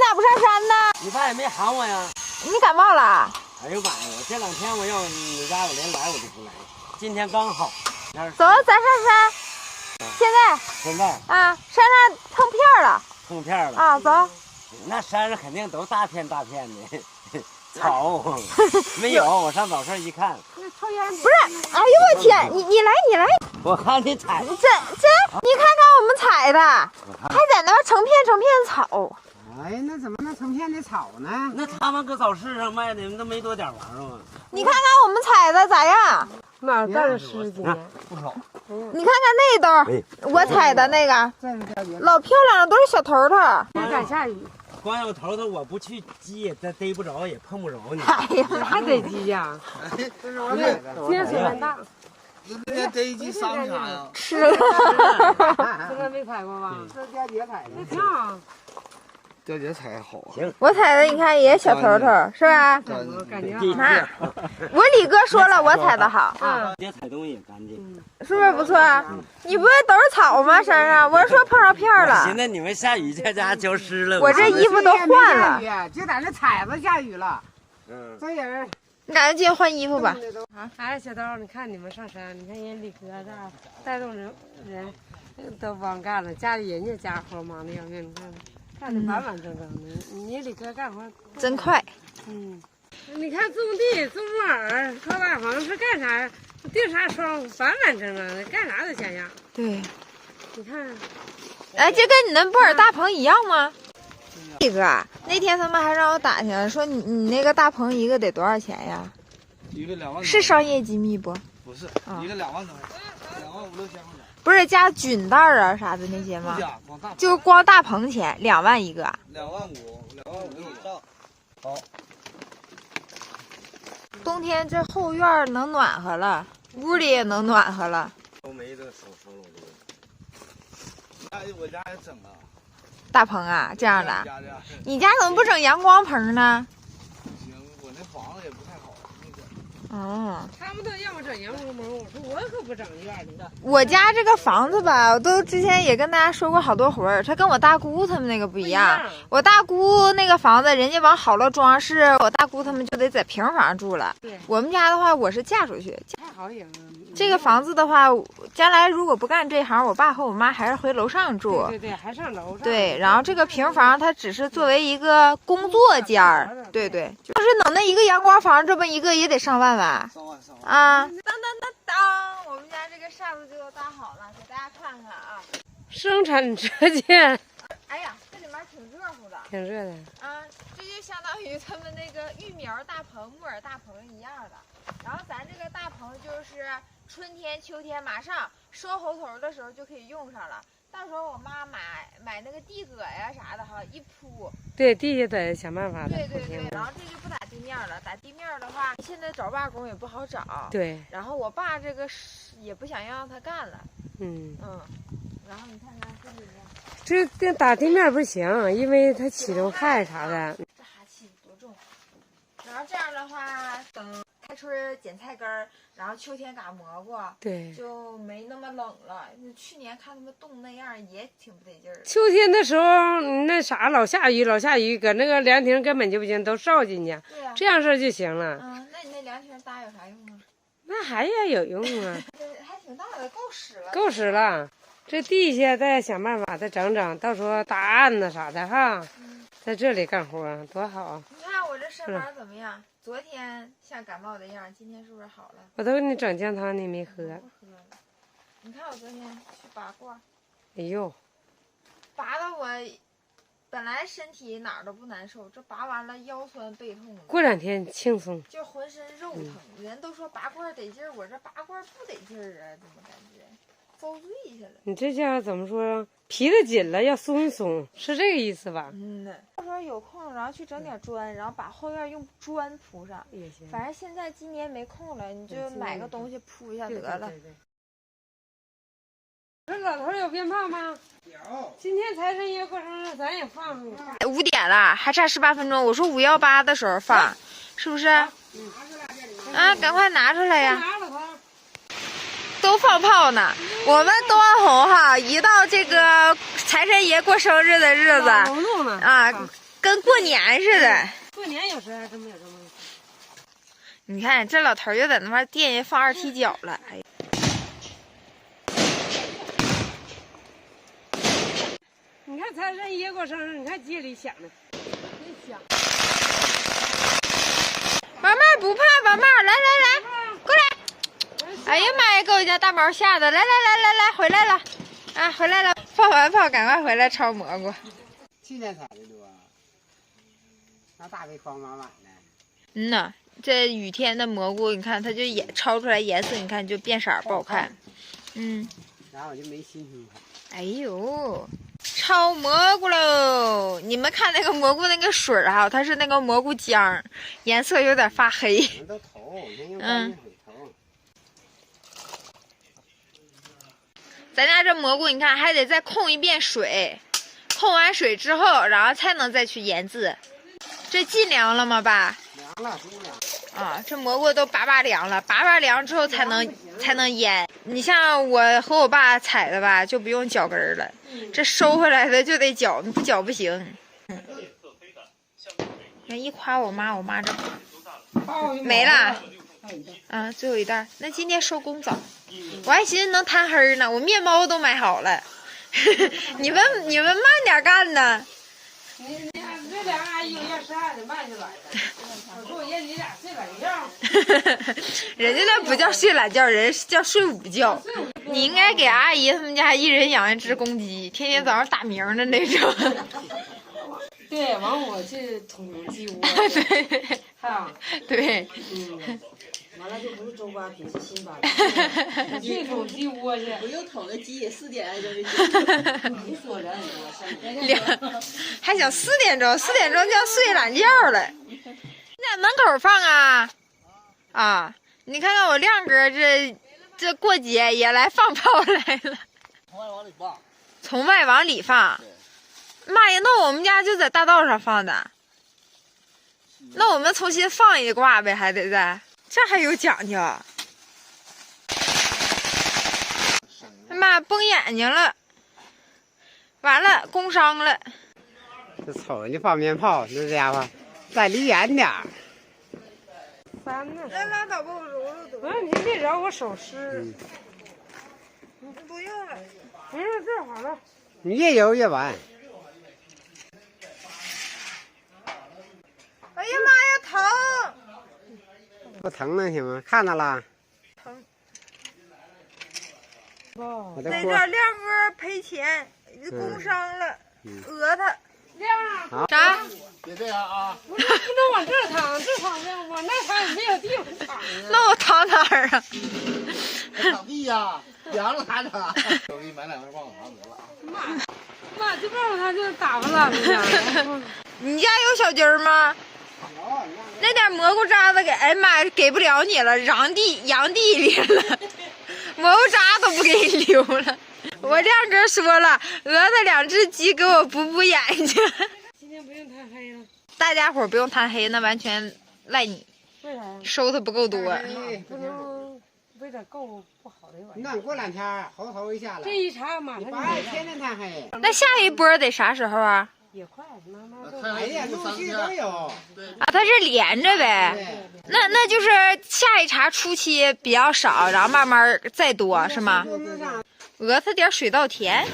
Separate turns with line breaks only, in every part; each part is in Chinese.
咋不上山呢？
你爸也没喊我呀。
你感冒了？
哎呦妈呀！我这2天我要你家我连来我都不来，今天刚好。
走，咱上山。现在啊，山上碰片了。
碰片了
啊，走。
那山上肯定都大片大片的草，没有。我上早上一看，
不是，哎呦我天，你来。
我看你踩，
这，你看看我们踩的，还在那成片草。
哎，那怎么能成片的草呢？
那他们搁早市上卖的那没多点玩意儿吗？
你看看我们采的咋样？
哪带了10斤？
不少。
你看看那兜，我采的那个，老漂亮了，都是小头头。
今天下雨，
光有头头，我不去鸡也逮不着，也碰不着你。
哎呀，
还得鸡呀！
这是我买的。
今天水很大，
那天逮鸡伤啥呀？
吃了。
从来没采过吧？
这佳姐采的，
那挺好。
调姐采好啊。
行，
我采的你看也小头头，是吧？
我感觉
那我李哥说了，我采的好，
这采东西也干净。
是不是不错？你不是都是草吗？山上，我是说碰上片了。
现在你们下雨，这家浇湿了。
我这衣服都换了，
就在那采子下雨了。这人，
你赶紧进去换衣服吧。
哎，小刀，你看你们上山，你看人李哥这儿带动人都帮干了，家里人家家活忙的要命，你看干的完完整整的。你李哥干活
真快。
你看种地、种木耳、套大棚是干啥？钉啥桩，完完整整的，干啥都像样。
对，
你看，
哎，这跟你那布尔大棚一样吗？李哥，那天他们还让我打听，说你那个大棚一个得多少钱呀？
一个2万多。
是商业机密不？
不是，一个2万多，2万5、6千块钱。
不是加菌袋啊啥的那些吗？就光大棚钱2万一个。
2万5，2万5以上。好。
冬天这后院能暖和了，屋里也能暖和了。
都没这收了都。
哎，我家也整了。
大棚啊，这样的。你家怎么不整阳光棚呢？
行，我那房子也不太好，那个。
他们都让我整阳光棚，我说我可不整院里的。
我家这个房子吧，我都之前也跟大家说过好多回儿，它跟我大姑他们那个不一样。我大姑那个房子，人家往好了装饰，我大姑他们就得在平房住了。
对，
我们家的话，我是嫁出去。
太好赢了。
这个房子的话，将来如果不干这行，我爸和我妈还是回楼上住。
对，还上楼上。
对，然后这个平房它只是作为一个工作间儿。对，就是弄那一个阳光房，这么一个也得上万吧？
上万。
啊！当，我们家这个扇子就搭好了，给大家看看啊。
生产车间。
哎呀，这里面挺热乎的。
挺热的。
啊，这就相当于他们那个育苗大棚、木耳大棚一样的。然后咱这个大棚就是春天、秋天马上收猴头的时候就可以用上了。到时候我妈买那个地葛呀啥的哈，一铺。
对，地下得想办法的。
对，然后这就不打地面了。打地面的话，现在找瓦工也不好找。
对。
然后我爸这个也不想让他干了。然后你看看这里面，
这打地面不行，因为它起流汗啥的。
这哈气多重。然后这样的话，等开春捡菜根儿，然后秋天嘎蘑菇，
对，
就没那么冷了。去年看他们冻那样，也挺不得劲儿。
秋天的时候，那啥老下雨，搁那个凉亭根本就不行，都烧进去。
对呀。
这样式就行了。
那你那凉亭搭有啥用啊？
那还要有用啊。
还挺大的，够使了。
够使了，这地下再想办法再整整，到时候搭案子啥的哈，在这里干活多好。
你看我这身板怎么样？昨天像感冒的样，今天是不是好了？
我都给你整姜汤，你没喝。
不喝了。你看我昨天去拔罐。
哎呦，
拔的我本来身体哪儿都不难受，这拔完了腰酸背痛的。
过2天轻松，
就浑身肉疼。人都说拔罐得劲儿，我这拔罐不得劲儿啊，怎么感觉遭罪去了？
你这叫怎么说？皮的紧了要松一松，是这个意思吧？
到时候有空，然后去整点砖，然后把后院用砖铺上
也行。
反正现在今年没空了，你就买个东西铺一下得了。
对。这老头有鞭炮吗？
有。
今天财神爷过生日，咱也放。
5点了，还差18分钟。我说518的时候放，是不是？啊，赶快拿出来呀！都放炮呢。我们东安红哈，一到这个财神爷过生日的日子啊，跟过年似的。
过年有时候还真没有这么。
你看这老头又在那块垫下放2踢脚了，哎呀！
你看财神爷过生日，你看街里响的，真响。
宝妹儿不怕，宝妹儿来，过来！哎呀妈呀，给我家大毛吓的！来，回来了，啊，回来了！放完炮，赶快回来抄蘑菇。
去年采的多，那大背筐满满的。
嗯呐，这雨天的蘑菇，你看它就也抄出来颜色，你看就变色不好看。嗯。
然后我就没心情看。
哎呦，抄蘑菇喽！你们看那个蘑菇那个水儿哈，它是那个蘑菇浆，颜色有点发黑。
都投，先用干净水投。
咱家这蘑菇，你看还得再控一遍水，控完水之后，然后才能再去腌制。这进凉了吗，爸？
凉了，真凉。
啊，这蘑菇都拔凉了，拔凉之后才能腌。你像我和我爸采的吧，就不用绞根儿了，这收回来的就得绞，你不绞不行。一夸我妈，我妈这没了。啊，最后一袋。那今天收工早，我还寻思能摊黑呢，我面包都买好了。你们慢点干呢。
你这两个阿姨有件事还得慢下来的。我说爷你俩睡懒觉。
人家那不叫睡懒觉，人叫睡午觉。你应该给阿姨他们家一人养1只公鸡，天天早上打鸣的那种。
对，完我去捅鸡窝。
对。
啊。
对。
完了就不是周八，平时新八。我去捅鸡窝去。
我又捅了鸡，4点就去。
你说人多，
还想4点钟就要睡懒觉了。你在门口放啊？啊，你看看我亮哥这过节也来放炮来了。
从外往里放。
从外往里放。妈呀，那我们家就在大道上放的。那我们重新放一挂呗，还得在。这还有讲究。妈崩眼睛了，完了工伤了。
这瞅人家放鞭炮，这家伙再离远点儿。
3呢？
来拉倒吧，我揉揉得。
不是你别揉，我手湿。
不用了。
不用，这好了。
你越揉越完。
哎呀妈呀，疼！
不疼能行吗？看到了。
疼。
我
在这亮哥赔钱，工伤了，讹他。
亮
啥？
别这样啊！
不能往这躺，这躺着往那躺也没有地方躺啊。
那我躺哪儿啊？
躺地呀，凉了还躺。我给你买2块棒棒糖得了。
妈，这棒棒糖就打发了
你家有小鸡儿吗？那点蘑菇渣子哎呀妈呀，给不了你了，扬地里了，蘑菇渣都不给你留了。我亮哥说了，讹他2只鸡给我补眼睛。
今天不用贪黑了。
大家伙不用贪黑，那完全赖你。
为啥？
收的不够多。
不能为点够不好的玩意。
那你过2天猴头一下了。
这一查马上就没
天天贪黑。
那下一波得啥时候啊？
也快，慢慢
哎呀，陆续都有。
啊，它是连着呗。那就是下一茬初期比较少，然后慢慢再多，是吗？讹他点水稻田。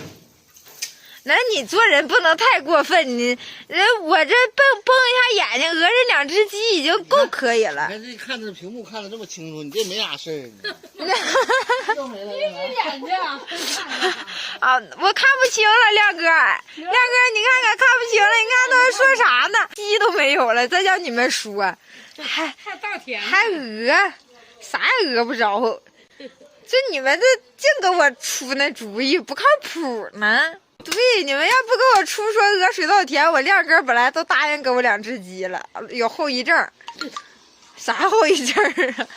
那你做人不能太过分，我这崩一下眼睛，讹人2只鸡已经够可以了。
你看这看着屏幕看得这么清楚，你这没啥事儿。又没了。
眼睛。
啊，我看不清了，亮哥，你看看看不清了，你看他们说啥呢？鸡都没有了，再叫你们说，还
稻田
还讹，啥也讹不着。就你们这净给我出那主意，不靠谱呢。对，你们要不给我出说讹水稻田，我亮哥本来都答应给我2只鸡了，有后遗症。啥后遗症啊？